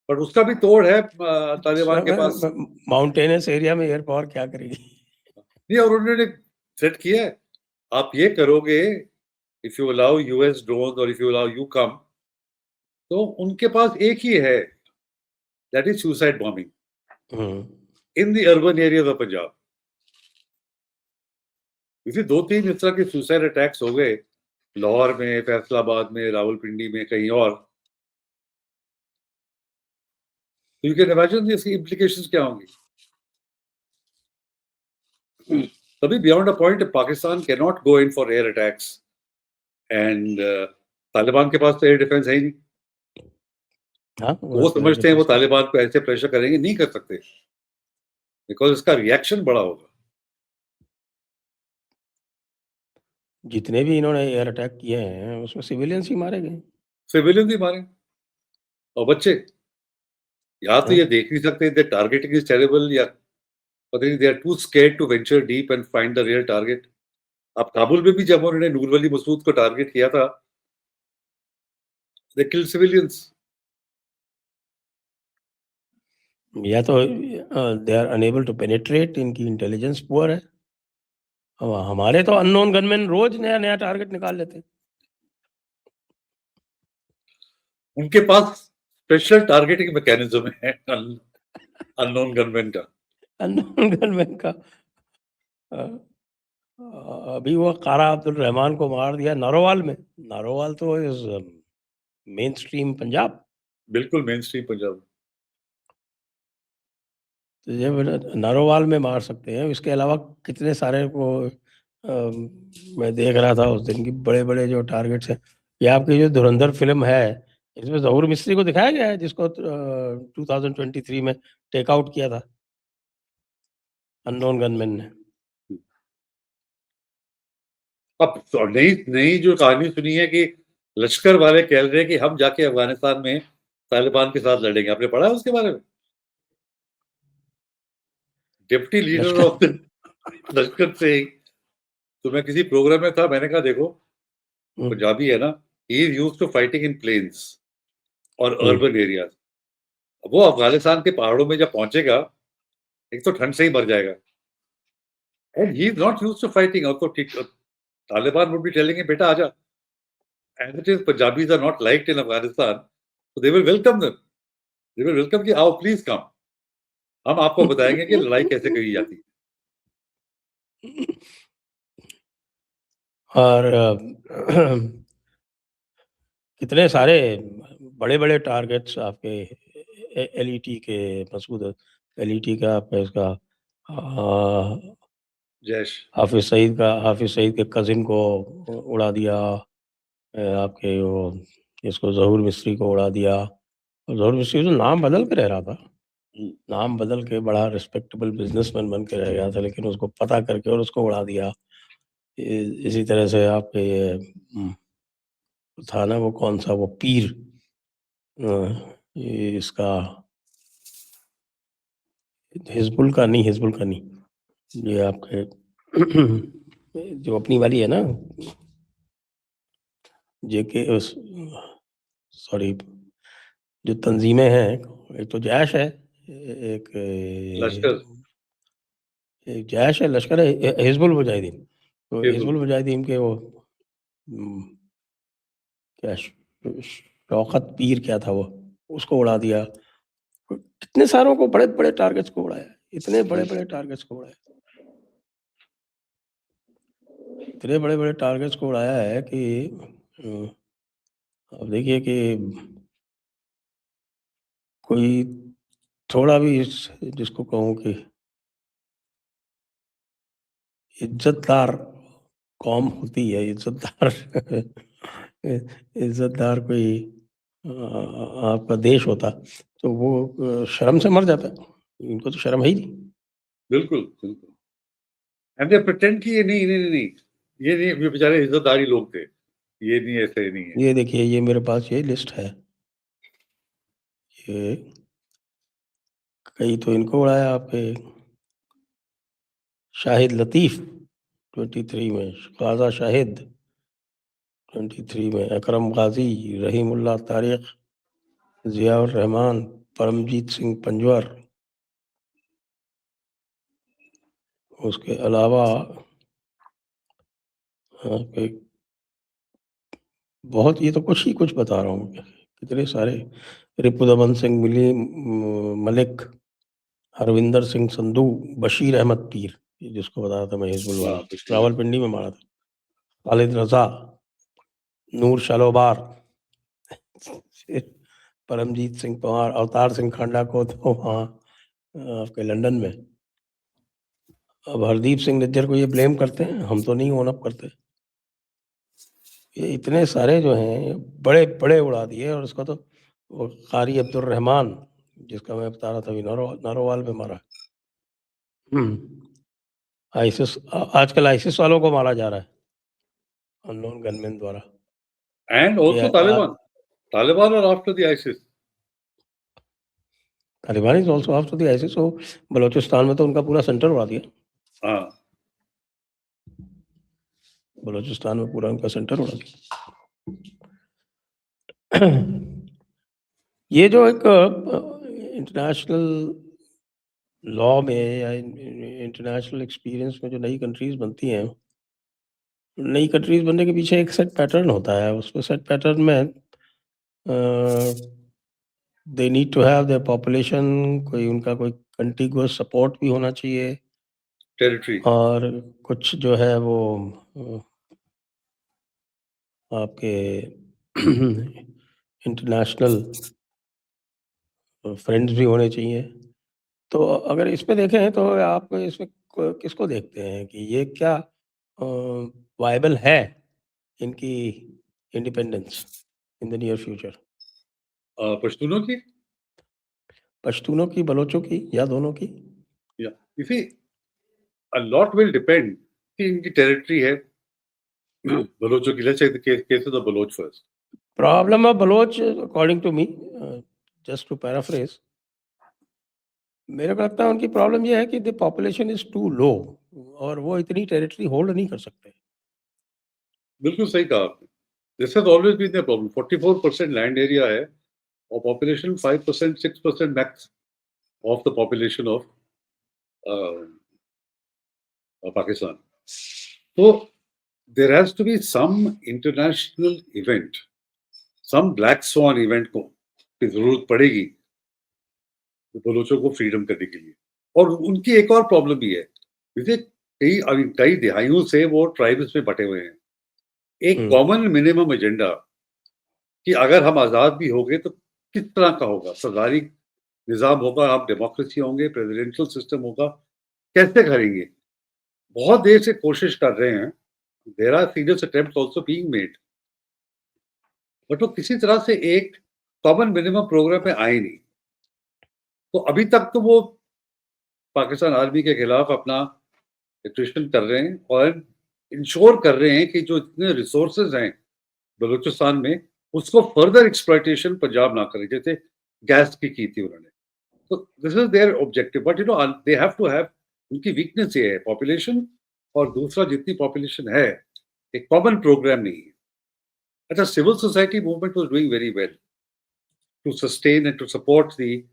पर उसका भी तोड़ है तालिबान के पास. माउंटेनस एरिया में एयर पावर क्या करेगी? नहीं, और उन्होंने थ्रेट किया है, आप ये करोगे, if you allow US drone और if you allow you come, तो उनके पास एक ही है, that is suicide bombing in the urban areas of Punjab. इसी 2-3 इस तरह के सुसाइड अटैक्स हो गए लाहौर में, फैसलाबाद में, रावलपिंडी में, कहीं और. तो यू कैन इमेजिन इसकी इम्प्लीकेशंस क्या होंगी. तभी beyond a point Pakistan can not go in for air attacks and Taliban के पास तो एयर डिफेंस है ही नहीं. हाँ, वो समझते हैं वो तालिबान को ऐसे प्रेशर करेंगे, नहीं कर सकते बिकॉज इसका रिएक्शन बड़ा होगा. जितने भी इन्होंने एयर अटैक किए हैं उसमें सिविलियंस ही मारे गए. सिविलियन ही मारे और बच्चे या तो ये देख नहीं सकते, द टारगेटिंग इज टेरिबल, या पता नहीं they are too scared to venture deep and find the real target. अब काबुल में भी जब उन्होंने नूर वली मसूद को टारगेट किया था, दे किल्ड सिविलियंस. या तो they are unable to penetrate, इनकी इंटेलिजेंस पुअर है. हमारे तो अननोन गनमैन रोज नया नया टारगेट निकाल लेते हैं. उनके पास स्पेशल टारगेटिंग मैकेनिज्म है अननोन गनमैन का. अननोन गनमैन का. अभी वो कारा अब्दुल रहमान को मार दिया नारोवाल में. नारोवाल तो इज मेन स्ट्रीम पंजाब. बिल्कुल मेन स्ट्रीम पंजाब. तो ये नारोवाल में मार सकते हैं. इसके अलावा कितने सारे को मैं देख रहा था उस दिन की बड़े बड़े जो टारगेट्स हैं. ये आपकी जो धुरंधर फिल्म है इसमें जहूर मिस्त्री को दिखाया गया है जिसको 2023 में टेक आउट किया था. अननोन गनमैन ने। अब नई नई जो कहानी सुनी है कि लश्कर वाले कह रहे हैं कि हम जाके अफगानिस्तान में तालिबान के साथ लड़ेंगे। आपने पढ़ा है उसके बारे में? डिप्टी लीडर ऑफ द लश्कर लश्कर से तो मैं किसी प्रोग्राम में था, मैंने कहा देखो पंजाबी है ना, he is used to fighting in plains और अर्बन एरियाज। वो अफगानिस्तान के पहाड़ों में जब पहुंचेगा, एक तो ठंड से ही मर जाएगा, and he is not used to fighting. और तो ठीक, Taliban would be telling him, बेटा आजा। As it is Punjabis are not liked in Afghanistan, so they will welcome them. They will welcome कि आओ प्लीज कम, हम आपको बताएंगे कि लड़ाई कैसे करी जाती है। और कितने सारे बड़े-बड़े टारगेट्स आपके एलईटी के, मसूद एलईटी का, आपका इसका जैश हाफिज सईद के कजिन को उड़ा दिया, आपके वो इसको ज़हूर मिस्त्री को उड़ा दिया। और ज़हूर मिस्त्री तो नाम बदल के रह रहा था, नाम बदल के बड़ा रिस्पेक्टेबल बिजनेसमैन बन के रह गया था, लेकिन उसको पता करके और उसको उड़ा दिया। इसी तरह से आपके ये था ना, वो कौन सा वो पीर, ये इसका हिजबुल का नहीं, ये आपके जो अपनी वाली है ना, जेके उस सॉरी, जो तंजीमें हैं, एक तो जैश है, एक लश्कर एक जैश है, लश्कर है, हिजबुल मुजाहिदीन। तो हिजबुल हिजबुल मुजाहिदीन के वो क्या शौकत पीर क्या था वो, उसको उड़ा दिया। कितने सारों को, बड़े-बड़े टारगेट्स को उड़ाया, इतने बड़े-बड़े टारगेट्स को उड़ाया, इतने बड़े-बड़े टारगेट्स को उड़ाया है कि अब देखिए कि कोई थोड़ा भी जिसको कहूँ कि इज्जतदार कौम होती है, इज्जतदार कोई आपका देश होता, तो वो शर्म से मर जाता। इनको तो शर्म है ही नहीं। बिल्कुल, बिल्कुल। एंड दे प्रिटेंड कि ये नहीं, नहीं, नहीं, नहीं, ये नहीं, ये बेचारे इज्जतदारी लोग थे। ये नहीं, ऐसे नहीं है। ये देखिए, ये मेरे पास ये लिस्ट है। ये कई तो इनको उड़ाया आपके शाहिद लतीफ़ 23 में, ख्वाजा शाहिद 23 में, अकरम गाज़ी, रहीमुल्लाह तारिक, ज़ियाउर रहमान, परमजीत सिंह पंजवर। उसके अलावा एक बहुत, ये तो कुछ ही कुछ बता रहा हूँ, कितने सारे, रिपुदमन सिंह मलिक, हरविंदर सिंह संधू, बशीर अहमद पीर, ये जिसको बताया था मैं, हिजबुल वाला, रावलपिंडी में मारा था, खालिद रज़ा, नूर शालोबार, परमजीत सिंह पंवार, अवतार सिंह खांडा को तो वहाँ आपके लंदन में। अब हरदीप सिंह निज्जर को ये ब्लेम करते हैं, हम तो नहीं ओन अप करते। ये इतने सारे जो हैं बड़े-बड़े उड़ा दिए। और उसका तो वो कारी अब्दुल रहमान, जिसका मैं बता रहा था, अभी नारोवाल में मारा। आईसिस आजकल आईसिस वालों को मारा जा रहा है, अननोन गनमैन द्वारा। And also Taliban are after the ISIS. Taliban is also after the ISIS. वो बलोचिस्तान में तो उनका पूरा सेंटर उड़ा दिया। हाँ, बलोचिस्तान में पूरा उनका सेंटर उड़ा दिया। ये जो एक इंटरनेशनल लॉ में या इंटरनेशनल एक्सपीरियंस में जो नई कंट्रीज बनती हैं, नई कंट्रीज बनने के पीछे एक सेट पैटर्न होता है। उसमें सेट पैटर्न में they need to have their population, कोई उनका कोई कंटिगुअस सपोर्ट भी होना चाहिए, टेरिटरी। और कुछ जो है वो आपके इंटरनेशनल फ्रेंड्स भी होने चाहिए। तो अगर इस पे देखें तो आप इसमें किसको देखते हैं कि ये क्या वायबल है, इनकी independence in the near future? पश्तूनों की पश्तूनों की, बलोचों की, या दोनों की? या you see a lot will depend कि इनकी टेरिटरी है बलोचों की. Let's say the case of the Baloch first. Problem of Baloch, according to me, just to paraphrase, मेरे को लगता है उनकी प्रॉब्लम ये है कि the population is to low और वो इतनी टेरिटरी होल्ड नहीं कर सकते. बिल्कुल सही कहा आपने. This has always been the problem. 44% land area है और population 5% 6% max of the population of Pakistan. So there has to be some international event, some black swan event को की जरूरत पड़ेगी बलोचों को फ्रीडम करने के लिए. और उनकी एक और प्रॉब्लम भी है, जैसे कई दिहाइयों से वो ट्राइब्स में बटे हुए हैं. एक कॉमन मिनिमम एजेंडा कि अगर हम आजाद भी होंगे तो किस तरह का होगा, सरकारी निजाम होगा, आप डेमोक्रेसी होंगे, प्रेसिडेंशियल सिस्टम होगा, कैसे करेंगे. बहुत देर से कोशिश कर रहे हैं. There are serious attempts also being made, but वो किसी तरह से एक कॉमन मिनिमम प्रोग्राम पे आए नहीं. तो अभी तक तो वो पाकिस्तान आर्मी के खिलाफ अपना एट्रिशन कर रहे हैं और इंश्योर कर रहे हैं कि जो इतने रिसोर्सेज हैं बलूचिस्तान में उसको फर्दर एक्सप्लॉयटेशन पंजाब ना करे, जैसे गैस की थी उन्होंने. तो this is their objective. But you know they have to have, उनकी वीकनेस ये है पॉपुलेशन, और दूसरा जितनी पॉपुलेशन है एक कॉमन प्रोग्राम नहीं है. अच्छा, civil society movement was doing very well to sustain and to support the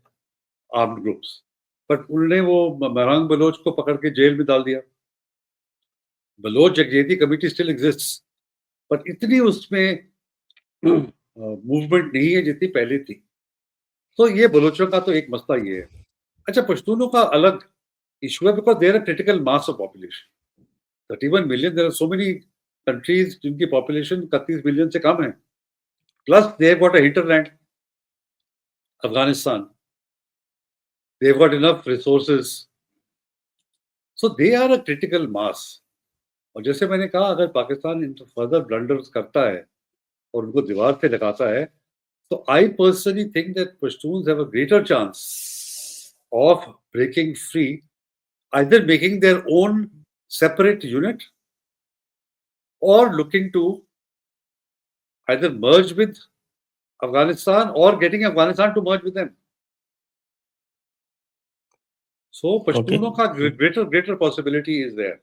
armed groups, but उन्होंने वो मरांग बलोच को पकड़ के जेल में डाल दिया. Baloch Yakjehti committee still exists, but इतनी उसमें मूवमेंट नहीं है जितनी पहले थी. तो ये बलोचों का तो एक मसला ये है. अच्छा, पश्तूनों का अलग इशू है because there are critical mass of population 31 million. There are so many countries जिनकी पॉपुलेशन 31 मिलियन से कम है, plus they have got a hinterland Afghanistan, they have got enough resources, so they are a critical mass. और जैसे मैंने कहा, अगर पाकिस्तान इन फर्दर ब्लंडर्स करता है और उनको दीवार पे लगाता है, तो I personally think that Pashtuns have a greater chance of breaking free, either making their own separate unit or looking to either merge with Afghanistan or getting Afghanistan to merge with them. So Pashtunों का greater possibility is there.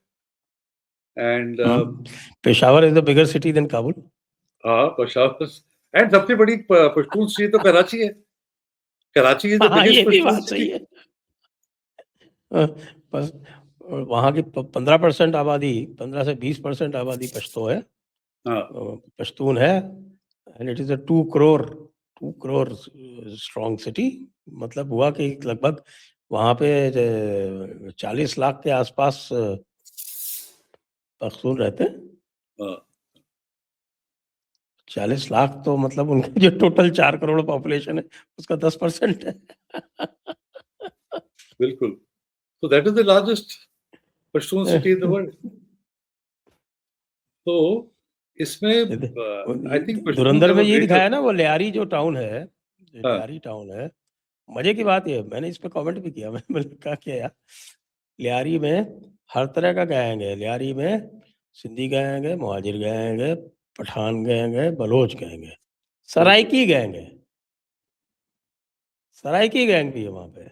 And Peshawar is a bigger city than Kabul. हाँ, Peshawar. And सबसे बड़ी Pashtun city तो कराची है. Karachi is the biggest Pashtun city. बस वहाँ की 15% आबादी, 15 से 20% आबादी पश्तो है, पश्तून है, and it is a 2 crore strong city. मतलब हुआ कि लगभग वहाँ पे 40 लाख के आसपास पख्तून रहते हैं. 40 लाख तो मतलब उनका जो टोटल 4 करोड़ पॉपुलेशन है उसका 10% है. बिल्कुल. So that is the largest Pashtun city in the world. तो इसमें I think धुरंधर में ये दिखाया ना, वो लियारी जो टाउन है, लियारी टाउन है. मजे की बात ये, मैंने इस पे कमेंट भी किया. मैंने कहा क्या यार, लियारी में हर तरह का गैंग है. लियारी में सिंधी गैंग है, मुहाजिर गैंग है, पठान गैंग है, बलोच गैंग है, सराइकी गैंग है. सराइकी गैंग भी है वहां पे.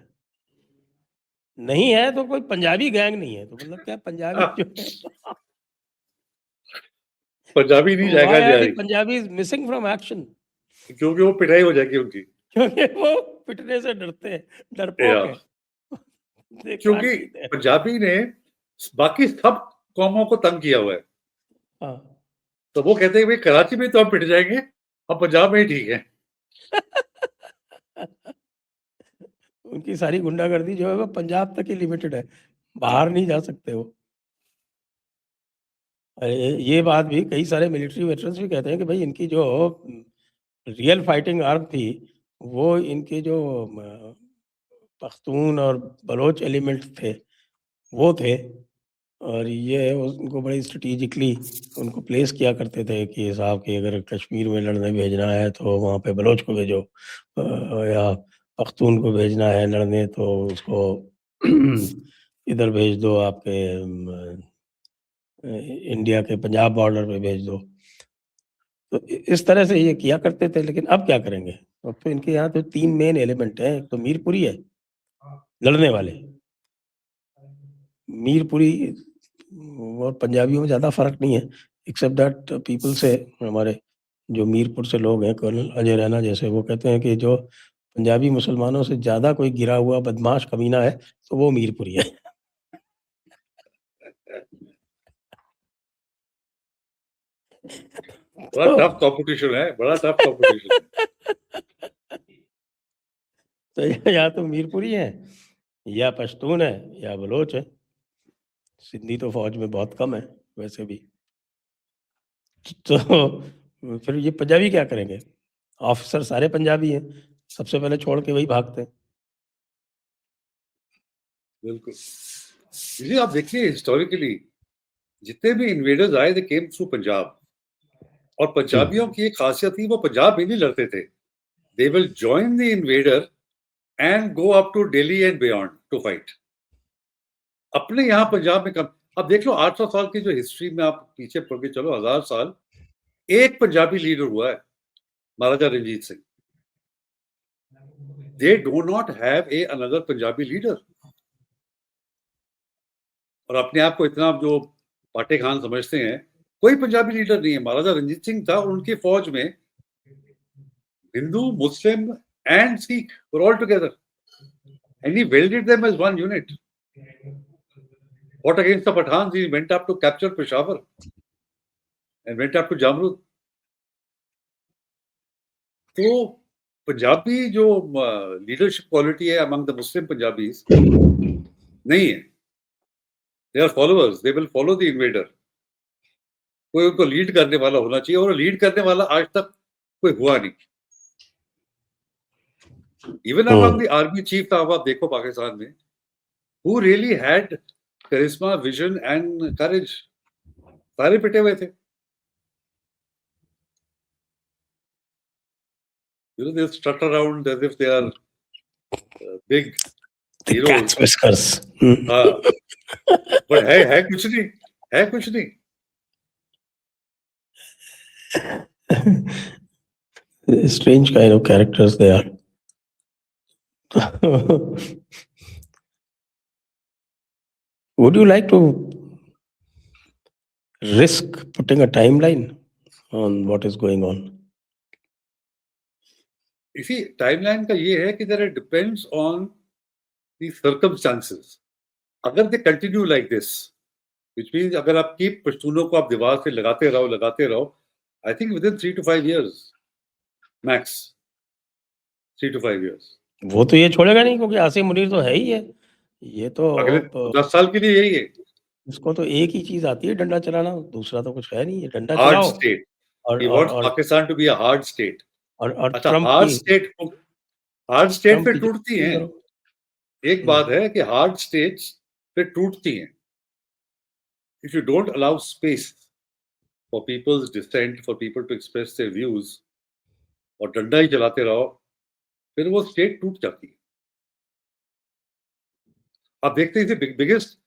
नहीं है तो कोई पंजाबी गैंग नहीं है. तो मतलब क्या पंजाबी जो है पंजाबी नहीं जाएगा Lyari. Punjabi is missing from action, क्योंकि वो पिटाई हो जाएगी उनकी, क्योंकि वो पिटने से डरते हैं, डरपोक है. क्योंकि पंजाबी ने बाकी सब कौमों को तंग किया हुआ है. तो वो कहते हैं भाई कराची में तो हम पिट जाएंगे, अब पंजाब में ही ठीक है. उनकी सारी गुंडागर्दी जो है वो पंजाब तक ही लिमिटेड है, बाहर नहीं जा सकते वो. ये बात भी कई सारे मिलिट्री वेटरन्स भी कहते हैं कि भाई इनकी जो रियल फाइटिंग आर्म थी वो इनके जो पख्तून और बलोच एलिमेंट थे वो थे, और ये उनको बड़ी स्ट्रेटेजिकली उनको प्लेस किया करते थे कि साहब कि अगर कश्मीर में लड़ने भेजना है तो वहाँ पे बलोच को भेजो, या पख्तून को भेजना है लड़ने तो उसको इधर भेज दो आपके इंडिया के पंजाब बॉर्डर पे भेज दो। तो इस तरह से ये किया करते थे, लेकिन अब क्या करेंगे? अब तो इनके यहाँ तो 3 मेन एलिमेंट हैं, एक तो मीरपुरी है, लड़ने वाले। मीरपुरी और पंजाबियों में ज़्यादा फ़र्क नहीं है, एक्सेप्ट दैट पीपल से, हमारे जो मीरपुर से लोग हैं, कर्नल अजय रैना जैसे, वो कहते हैं कि जो पंजाबी मुसलमानों से ज़्यादा कोई गिरा हुआ बदमाश कमीना है, तो वो मीरपुरी है। बड़ा तो टफ कॉम्पिटिशन है, बड़ा टफ कॉम्पिटिशन है। तो या तो मीरपुरी हैं, या पश्तून है, या बलोच है। सिंधी तो फ़ौज में बहुत कम है वैसे भी। तो फिर ये पंजाबी क्या करेंगे? ऑफ़िसर सारे पंजाबी हैं, सबसे पहले छोड़ के वही भागते हैं। बिल्कुल। जी, आप देखिए हिस्टोरिकली जितने भी इन्वेडर्स आए थे केम थ्रू पंजाब, और पंजाबियों की एक खासियत थी, वो पंजाब में नहीं लड़ते थे। They will join the invader and go up to Delhi and beyond to fight. अपने यहाँ पंजाब में कम। अब देख लो 800 साल की जो हिस्ट्री में आप पीछे पढ़ के चलो, 1000 साल, एक पंजाबी लीडर हुआ है, Maharaja Ranjit Singh. They do not have a another Punjabi leader. और अपने आप को इतना जो पाटे खान समझते हैं, कोई पंजाबी लीडर नहीं है। महाराजा रंजीत सिंह था, और उनकी फौज में Hindu, Muslim and Sikh were all together, and he welded them as one unit. Fought against the Pathans, he went up to capture Peshawar and went up to Jamrud. तो पंजाबी जो लीडरशिप क्वालिटी है अमंग द मुस्लिम पंजाबीज नहीं है. They are followers, they will follow the invader. कोई उनको lead करने वाला होना चाहिए, और लीड करने वाला आज तक कोई हुआ नहीं. Even among the army chief था, आप देखो पाकिस्तान में, who really had charisma, vision and courage, सारे पिटे हुए थे. You know, they strut around as if they are big heroes. Cat's whiskers. हाँ, but है कुछ नहीं, है कुछ नहीं. Strange kind of characters they are. Would you like to risk putting a timeline on what is going on? इसी timeline का ये है कि there it depends on the circumstances. अगर they continue like this, which means अगर आपकी पश्तूनों को आप दीवार से लगाते रहो, I think within 3 to 5 years max, 3 to 5 years. वो तो ये छोड़ेगा नहीं, क्योंकि आसिम मुनीर तो है ही है। ये तो अगले 10 साल के लिए यही है. उसको तो एक ही चीज आती है, डंडा चलाना, दूसरा तो कुछ है नहीं, ये डंडा Hard चलाओ। state. और He wants Pakistan to be a hard state. और अच्छा, ट्रम्प हार्ड स्टेट ट्रम्प पे की टूटती हैं. करो। एक बात है कि हार्ड स्टेट्स पे टूटती हैं. If you don't allow space for people's dissent, for people to express their views, और डंडा ही चलाते रहो, फिर वो स्टेट टूट जाती है. आप देखते हैं biggest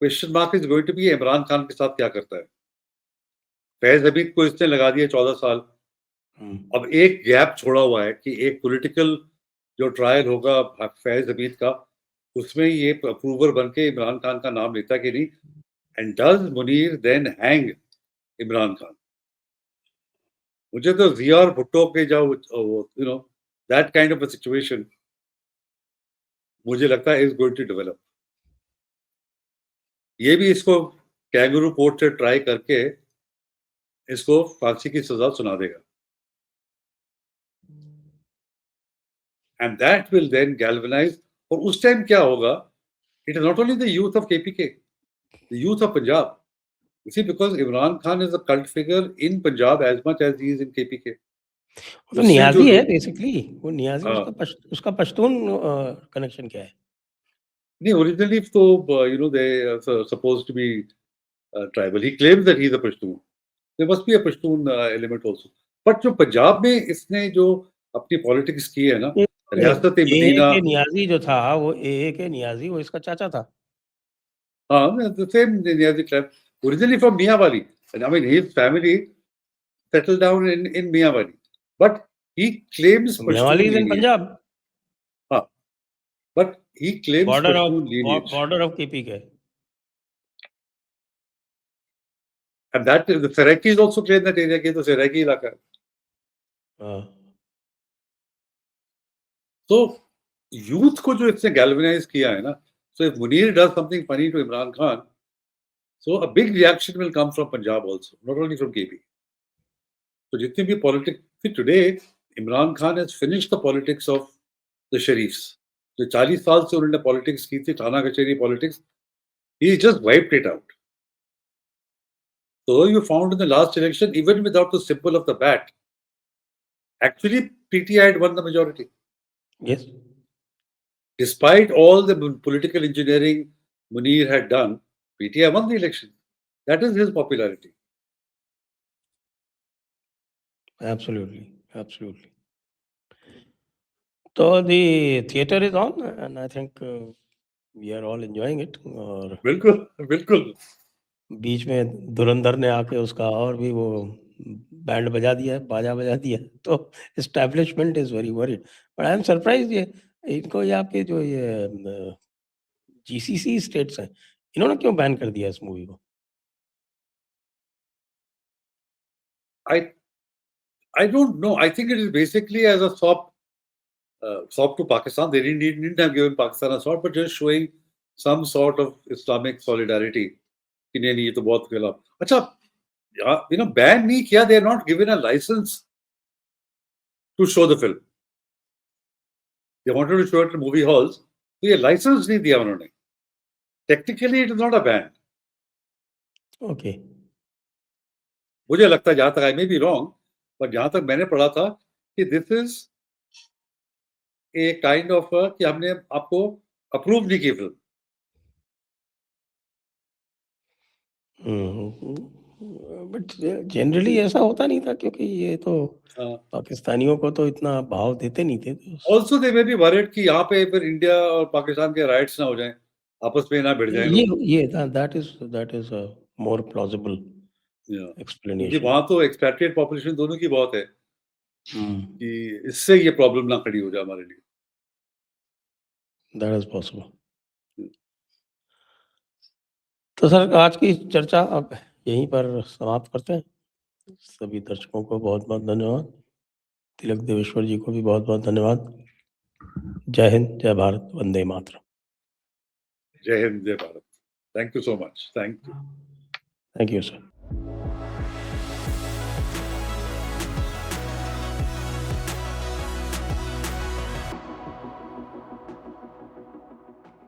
question mark is going to be Imran Khan के साथ क्या करता है. फैज हमीद को इसने लगा दिया 14 साल. अब एक गैप छोड़ा हुआ है कि एक पॉलिटिकल जो ट्रायल होगा फैज हमीद का, उसमें ये अप्रूवर बन के इमरान खान का नाम लेता कि नहीं. And does Munir then hang Imran Khan. मुझे तो जिया और भुट्टो के जो you know that kind of a situation मुझे लगता है इज गोइंग टू डेवलप. ये भी इसको कैंगरू कोर्ट से ट्राई करके इसको फांसी की सजा सुना देगा. And that will then galvanise. और उस टाइम क्या होगा, it is not only the youth of KPK, the youth of Punjab. You see, because Imran Khan is a cult figure in Punjab as much as he is in KPK. वो तो नियाजी है basically, वो नियाजी. उसका Pashtun connection क्या है? नहीं, originally तो you know they are supposed to be tribal. He claims that he is a Pashtun. There must be a Pashtun element also. But जो पंजाब में इसने जो अपनी पॉलिटिक्स की है ना, रियासत मदीना. के नियाजी जो था, वो ए के नियाजी, वो इसका चाचा था. The same Niyazi tribe, originally from Miyawali. And I mean, his family settled down in Miyawali. But he claims Pashtun Mewali is in lineage. Punjab, But he claims Pashtun lineage. border of KP के. And that the Saraikis also claim that area के तो Saraiki इलाका है. हाँ. So youth को जो इसने galvanize किया है ना, so if Munir does something funny to Imran Khan, so a big reaction will come from Punjab also, not only from KP. So जितनी भी politics, see today Imran Khan has finished the politics of the Sharifs. जो 40 साल से उन्होंने politics की थी, थाना कचहरी politics, he just wiped it out. So you found in the last election, even without the symbol of the bat, actually PTI had won the majority. Yes. Despite all the political engineering Munir had done, PTI won the election. That is his popularity. Absolutely. So the theater is on, and I think we are all enjoying it. और बिल्कुल. बीच में धुरंधर ने आके उसका और भी वो band बजा दिया, बाजा बजा दिया. तो establishment is very worried. But I am surprised ये इनको ये आपके जो ये GCC states हैं, इन्होंने क्यों बैन कर दिया इस मूवी को? I don't know. I think it is basically as a sop to Pakistan. They didn't have given Pakistan a sop, but just showing some sort of Islamic solidarity. कि नहीं ये तो बहुत खिलाफ. अच्छा, ban नहीं किया. They are not given a license to show the film. They wanted to show it in movie halls. तो ये license नहीं दिया उन्होंने. Technically, it is not a ban. Okay. मुझे लगता है जहां तक I may be wrong, but जहां तक मैंने पढ़ा था कि this is a kind of कि हमने आपको approve नहीं की फिल्म. बट जनरली ऐसा होता नहीं था क्योंकि ये तो पाकिस्तानियों को तो इतना भाव देते नहीं थे. Also they may be worried कि यहाँ पे फिर इंडिया और पाकिस्तान के राइट्स ना हो जाएं, आपस में ना भिड़ जाएं लोग. ये that is a more plausible explanation. क्योंकि वहाँ तो expatriate population दोनों की बहुत है कि इससे ये प्रॉब्लम ना खड़ी हो जाए हमारे लिए. That is possible. तो सर आज की चर्चा अब यहीं पर समाप्त करते हैं. सभी दर्शकों को बहुत-बहुत धन्यवाद. तिलक देवेश्वर जी को भी बहुत-बहुत धन्यवाद. जय हिंद, जय भारत, वंदे मातरम. जय हिंद, जय Bharat. Thank you so much. Thank you. Thank you, sir.